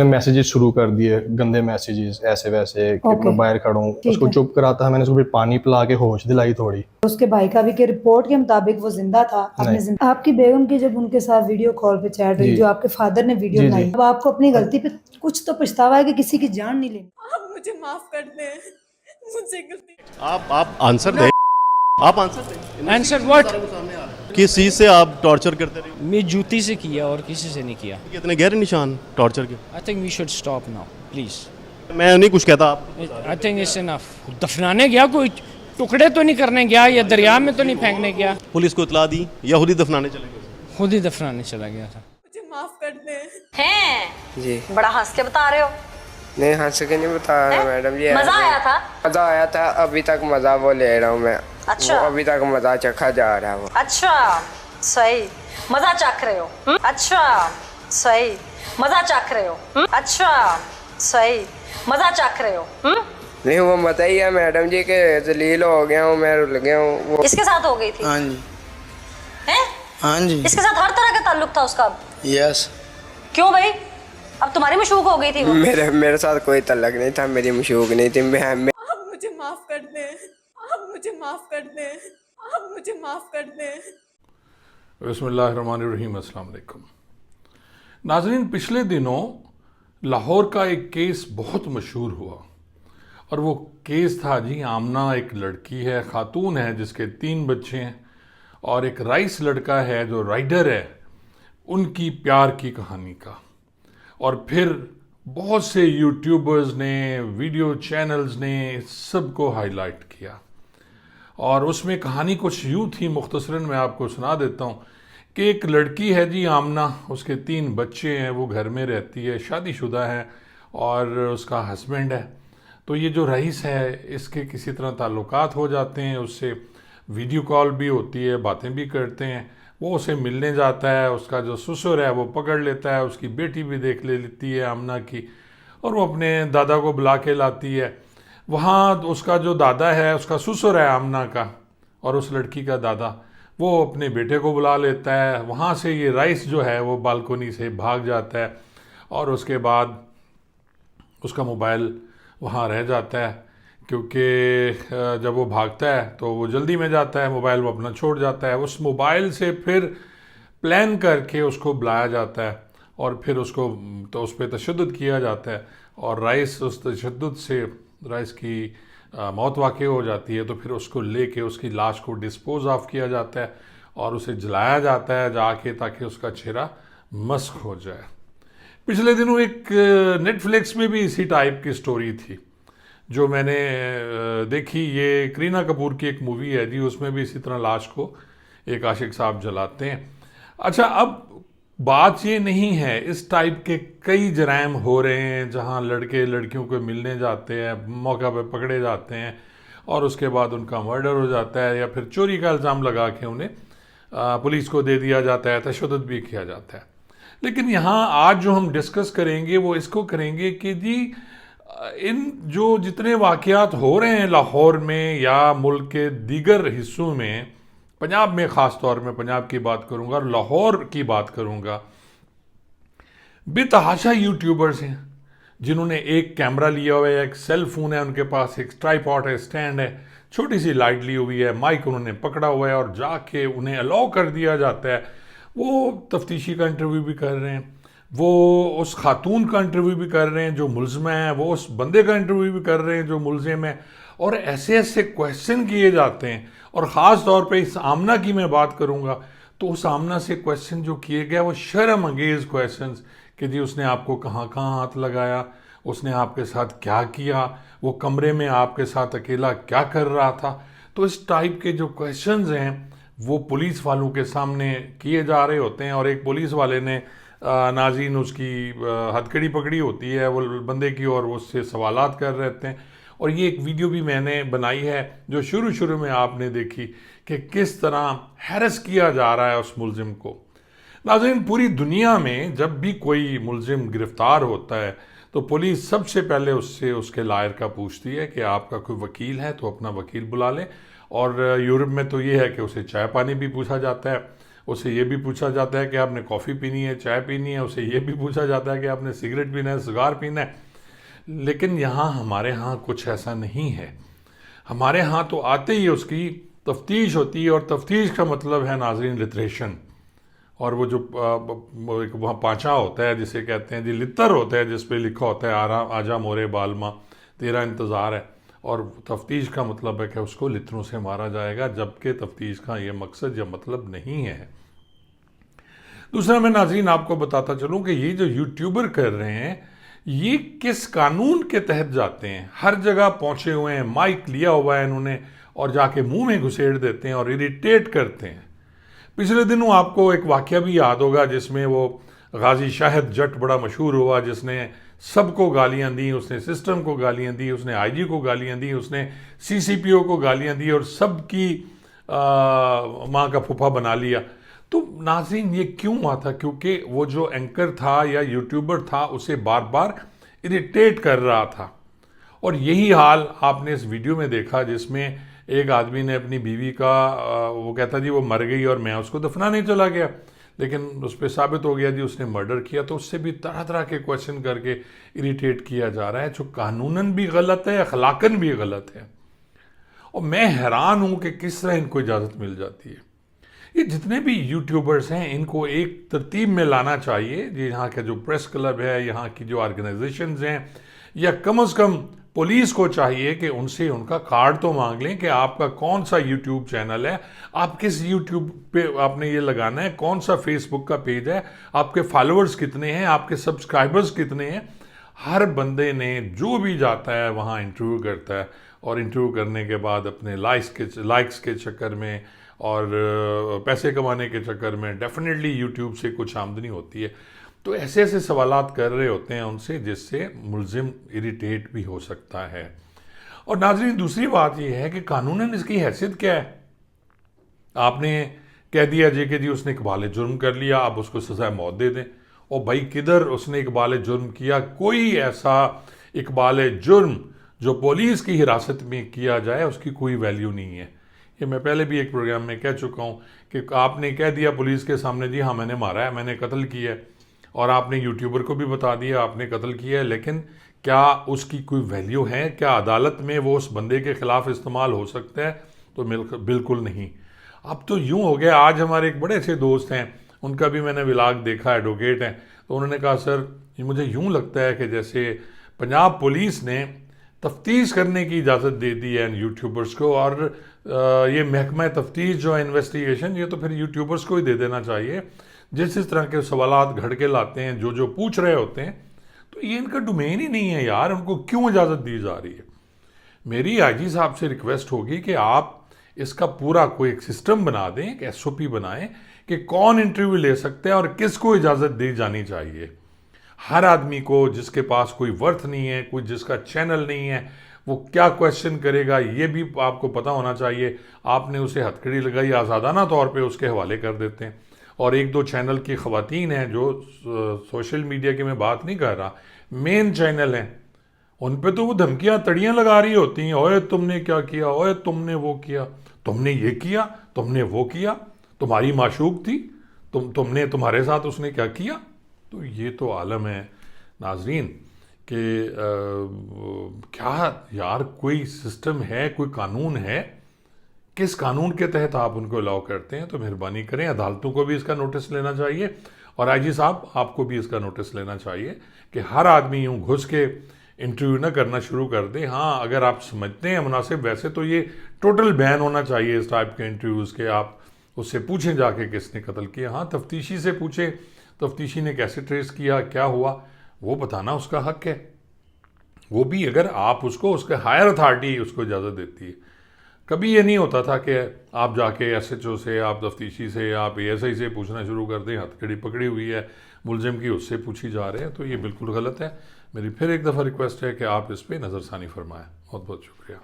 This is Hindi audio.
मैसेजेस शुरू कर दिए, गंदे मैसेजेस ऐसे वैसे कि ओके, मैं बाहर खड़ा हूँ। ठीक उसको है। चुप कराता, मैंने उसको फिर पानी पिला के होश दिलाई थोड़ी। उसके भाई का भी कि रिपोर्ट के मुताबिक वो जिंदा था। नहीं। आपकी बेगम की जब उनके साथ वीडियो कॉल पे चैट हुई, जी जो आपके फादर ने वीडियो जी जी। बनाई, अब आपको अपनी गलती पे कुछ तो पछतावा है कि किसी की जान नहीं लेनी। आप मुझे माफ कर दें, मुझसे गलती। आप आंसर दें। आप आंसर दें। Answer what? किस चीज से आप टॉर्चर करते रहे? मैं जूती से किया और किसी से नहीं किया। कितने गहरे निशान टॉर्चर के? I think we should stop now please. मैं नहीं कुछ कहता आप। I think it's enough. दफनाने गया, कोई टुकड़े तो नहीं करने गया या दरिया में तो नहीं फेंकने गया। पुलिस को इतला दी या खुद ही दफनाने चले गए? खुद ही दफनाने चला गया था। मुझे माफ कर दें। हैं जी बड़ा हंस के बता रहे हो। नहीं हंस के नहीं बता रहा मैडम जी। मजा आया था? मजा आया था, अभी तक मजा वो ले रहा हूँ मैं। अच्छा। वो अभी तक मजा चखा जा रहा है वो। अच्छा सही, मजा चख रहे हो। अच्छा सही, मजा चख रहे हो। अच्छा सही, मजा चख रहे हो। नहीं वो मजा ही है मैडम जी के जलील हो गया हूँ मैं, रुल गया हूँ वो। इसके साथ हो गई थी? हाँ जी, हैं? हाँ जी, इसके साथ हर तरह का ताल्लुक था उसका? यस। क्यों भाई, अब तुम्हारी मशूक हो गई थी वो? मेरे साथ कोई तल्लक नहीं था, मेरी मशूक नहीं थी। मैं आप मुझे माफ कर दें, आप मुझे माफ कर दें, आप मुझे माफ कर दें। बिस्मिल्लाहिर्रहमानिर्रहीम। अस्सलाम वालेकुम नाज़रीन, पिछले दिनों लाहौर का एक केस बहुत मशहूर हुआ और वो केस था जी आमना। एक लड़की है, खातून है, जिसके 3 बच्चे हैं, और एक राइस लड़का है जो राइडर है, उनकी प्यार की कहानी का। और फिर बहुत से यूट्यूबर्स ने, वीडियो चैनल्स ने सबको हाईलाइट किया। और उसमें कहानी कुछ यूँ थी, मुख्तसरन मैं आपको सुना देता हूँ कि एक लड़की है जी आमना, उसके 3 बच्चे हैं, वो घर में रहती है, शादीशुदा है, और उसका हस्बैंड है। तो ये जो रईस है, इसके किसी तरह ताल्लुकात हो जाते हैं, उससे वीडियो कॉल भी होती है, बातें भी करते हैं। वो उसे मिलने जाता है, उसका जो ससुर है वो पकड़ लेता है, उसकी बेटी भी देख लेती है आमना की, और वो अपने दादा को बुला के लाती है। वहाँ उसका जो दादा है, उसका ससुर है आमना का, और उस लड़की का दादा, वो अपने बेटे को बुला लेता है। वहाँ से ये राइस जो है वो बालकोनी से भाग जाता है, और उसके बाद उसका मोबाइल वहाँ रह जाता है, क्योंकि जब वो भागता है तो वो जल्दी में जाता है, मोबाइल वो अपना छोड़ जाता है। उस मोबाइल से फिर प्लान करके उसको बुलाया जाता है, और फिर उसको तो उस पर तशद्दुद किया जाता है, और राइस उस तशद्दुद से राइस की मौत वाक़ई हो जाती है। तो फिर उसको लेके उसकी लाश को डिस्पोज ऑफ किया जाता है और उसे जलाया जाता है जाके, ताकि उसका चेहरा मस्क हो जाए। पिछले दिनों एक नेटफ्लिक्स में भी इसी टाइप की स्टोरी थी जो मैंने देखी। ये करीना कपूर की एक मूवी है जी, उसमें भी इसी तरह लाश को एक आशिक साहब जलाते हैं। अच्छा, अब बात ये नहीं है, इस टाइप के कई जराइम हो रहे हैं जहां लड़के लड़कियों को मिलने जाते हैं, मौका पे पकड़े जाते हैं, और उसके बाद उनका मर्डर हो जाता है, या फिर चोरी का इल्ज़ाम लगा के उन्हें पुलिस को दे दिया जाता है, तशद्दुद भी किया जाता है। लेकिन यहाँ आज जो हम डिस्कस करेंगे वो इसको करेंगे कि जी इन जो जितने वाक़यात हो रहे हैं लाहौर में या मुल्क के दीगर हिस्सों में, पंजाब में ख़ास तौर में, पंजाब की बात करूँगा और लाहौर की बात करूँगा, बेतहाशा यूट्यूबर्स हैं जिन्होंने एक कैमरा लिया हुआ है, एक सेल फोन है उनके पास, एक ट्राइपॉड है, स्टैंड है, छोटी सी लाइट ली हुई है, माइक उन्होंने पकड़ा हुआ है, और जाके उन्हें अलाउ कर दिया जाता है। वो तफ्तीशी का इंटरव्यू भी कर रहे हैं, वो उस खातून का इंटरव्यू भी कर रहे हैं जो मुल्ज़िम है, वो उस बंदे का इंटरव्यू भी कर रहे हैं जो मुल्ज़िम है, और ऐसे ऐसे क्वेश्चन किए जाते हैं। और ख़ास तौर पे इस आमना की मैं बात करूँगा तो उस आमना से क्वेश्चन जो किए गए वो शर्म अंगेज़ क्वेश्चन, कि जी उसने आपको कहाँ कहाँ हाथ लगाया, उसने आपके साथ क्या किया, वो कमरे में आपके साथ अकेला क्या कर रहा था। तो इस टाइप के जो क्वेश्चंस हैं वो पुलिस वालों के सामने किए जा रहे होते हैं, और एक पुलिस वाले ने नाज़रीन उसकी हथकड़ी पकड़ी होती है वो बंदे की, और उससे सवालात कर रहे थे। और ये एक वीडियो भी मैंने बनाई है जो शुरू में आपने देखी कि किस तरह हैरस किया जा रहा है उस मुल्ज़िम को। नाज़रीन, पूरी दुनिया में जब भी कोई मुल्ज़िम गिरफ़्तार होता है तो पुलिस सबसे पहले उससे उसके लायर का पूछती है कि आपका कोई वकील है तो अपना वकील बुला लें, और यूरोप में तो ये है कि उसे चाय पानी भी पूछा जाता है, उसे ये भी पूछा जाता है कि आपने कॉफ़ी पीनी है, चाय पीनी है, उसे ये भी पूछा जाता है कि आपने सिगरेट पीना है, सिगार पीना है। लेकिन यहाँ हमारे यहाँ कुछ ऐसा नहीं है। हमारे यहाँ तो आते ही उसकी तफ्तीश होती है, और तफ्तीश का मतलब है नाज़रीन लिटरेशन। और वो जो एक वहाँ पाँचा होता है जिसे कहते हैं जी, लितर होता है जिस पे लिखा होता है आजा मोरे बालमा तेरा इंतज़ार है, और तफ्तीश का मतलब है कि उसको लितरों से मारा जाएगा, जबकि तफ्तीश का ये मकसद या मतलब नहीं है। दूसरा, मैं नाज़रीन आपको बताता चलूँ कि ये जो यूट्यूबर कर रहे हैं ये किस कानून के तहत जाते हैं। हर जगह पहुँचे हुए हैं, माइक लिया हुआ है इन्होंने, और जाके मुंह में घुसेड़ देते हैं और इरिटेट करते हैं। पिछले दिनों आपको एक वाक़या भी याद होगा जिसमें वो गाजी शाहिद जट बड़ा मशहूर हुआ, जिसने सबको गालियां दी, उसने सिस्टम को गालियां दी, उसने आईजी को गालियां दी, उसने सीसीपीओ को गालियां दी, और सबकी माँ का फूफा बना लिया। तो नाज़रीन ये क्यों हुआ था? क्योंकि वो जो एंकर था या यूट्यूबर था उसे बार बार इरिटेट कर रहा था। और यही हाल आपने इस वीडियो में देखा जिसमें एक आदमी ने अपनी बीवी का वो कहता जी वो मर गई और मैं उसको दफनाने चला गया, लेकिन उस पर साबित हो गया जी उसने मर्डर किया। तो उससे भी तरह तरह के क्वेश्चन करके इरिटेट किया जा रहा है, जो कानूनन भी गलत है, अखलाकन भी गलत है। और मैं हैरान हूँ कि किस तरह इनको इजाज़त मिल जाती है। ये जितने भी यूट्यूबर्स हैं इनको एक तरतीब में लाना चाहिए। ये यहाँ का जो प्रेस क्लब है, यहाँ की जो ऑर्गेनाइजेशंस हैं, या कम से कम पुलिस को चाहिए कि उनसे उनका कार्ड तो मांग लें कि आपका कौन सा यूट्यूब चैनल है, आप किस यूट्यूब पे आपने ये लगाना है, कौन सा फेसबुक का पेज है, आपके फॉलोअर्स कितने हैं, आपके सब्सक्राइबर्स कितने हैं। हर बंदे ने जो भी जाता है वहाँ इंटरव्यू करता है, और इंटरव्यू करने के बाद अपने लाइक्स के चक्कर में और पैसे कमाने के चक्कर में डेफिनेटली यूट्यूब से कुछ आमदनी होती है। तो ऐसे ऐसे सवालात कर रहे होते हैं उनसे जिससे मुलजिम इरिटेट भी हो सकता है। और नाज़रीन दूसरी बात यह है कि कानूनन इसकी हैसियत क्या है। आपने कह दिया जी कि जी उसने इकबाल जुर्म कर लिया, आप उसको सज़ा मौत दे दें। और भाई किधर उसने इकबाल जुर्म किया? कोई ऐसा इकबाल जुर्म जो पुलिस की हिरासत में किया जाए उसकी कोई वैल्यू नहीं है। ये मैं पहले भी एक प्रोग्राम में कह चुका हूँ कि आपने कह दिया पुलिस के सामने जी हाँ मैंने मारा है, मैंने कत्ल किया है, और आपने यूट्यूबर को भी बता दिया आपने कत्ल किया है, लेकिन क्या उसकी कोई वैल्यू है? क्या अदालत में वो उस बंदे के ख़िलाफ़ इस्तेमाल हो सकता है? तो बिल्कुल नहीं। अब तो यूँ हो गया, आज हमारे एक बड़े अच्छे दोस्त हैं, उनका भी मैंने व्लॉग देखा, एडवोकेट हैं, तो उन्होंने कहा सर मुझे यूँ लगता है कि जैसे पंजाब पुलिस ने तफ्तीश करने की इजाज़त दे दी है यूट्यूबर्स को, और ये महकमा तफ्तीश जो है इन्वेस्टिगेशन, ये तो फिर यूट्यूबर्स को ही दे देना चाहिए। जिस तरह के सवालात घड़ के लाते हैं, जो पूछ रहे होते हैं, तो ये इनका डोमेन ही नहीं है यार, उनको क्यों इजाज़त दी जा रही है? मेरी आईजी साहब से रिक्वेस्ट होगी कि आप इसका पूरा कोई एक सिस्टम बना दें, एक SOP बनाएं कि कौन इंटरव्यू ले सकते हैं और किसको इजाज़त दी जानी चाहिए। हर आदमी को जिसके पास कोई वर्थ नहीं है, कोई जिसका चैनल नहीं है, वो क्या क्वेश्चन करेगा ये भी आपको पता होना चाहिए। आपने उसे हथकड़ी लगाई, आज़ादाना तौर पे उसके हवाले कर देते हैं। और एक दो चैनल की ख़वातीन हैं जो सोशल मीडिया की मैं बात नहीं कर रहा, मेन चैनल हैं, उन पे तो वो धमकियाँ तड़ियाँ लगा रही होती हैं, ओए तुमने क्या किया, ओए तुमने वो किया, तुमने ये किया, तुमने वो किया, तुम्हारी माशूक थी, तुमने तुम्हारे साथ उसने क्या किया। तो ये तो आलम है नाजरीन कि क्या यार कोई सिस्टम है, कोई कानून है, किस कानून के तहत आप उनको अलाउ करते हैं? तो मेहरबानी करें, अदालतों को भी इसका नोटिस लेना चाहिए, और आईजी साहब आपको भी इसका नोटिस लेना चाहिए कि हर आदमी यूँ घुस के इंटरव्यू ना करना शुरू कर दे। हाँ, अगर आप समझते हैं मुनासिब, वैसे तो ये टोटल बैन होना चाहिए इस टाइप के इंटरव्यूज़ के। आप उससे पूछें जाके किसने कत्ल किया, हाँ तफ्तीशी से पूछें, तफ्तीशी ने कैसे ट्रेस किया, क्या हुआ, वो बताना उसका हक है। वो भी अगर आप उसको, उसके हायर अथॉरिटी उसको इजाज़त देती है। कभी ये नहीं होता था कि आप जाके SHO से, आप तफ्तीशी से, आप ASI से पूछना शुरू कर दें, हथकड़ी पकड़ी हुई है मुलजिम की, उससे पूछी जा रहे हैं। तो ये बिल्कुल गलत है। मेरी फिर एक दफ़ा रिक्वेस्ट है कि आप इस पर नज़रसानी फरमाएं। बहुत बहुत शुक्रिया।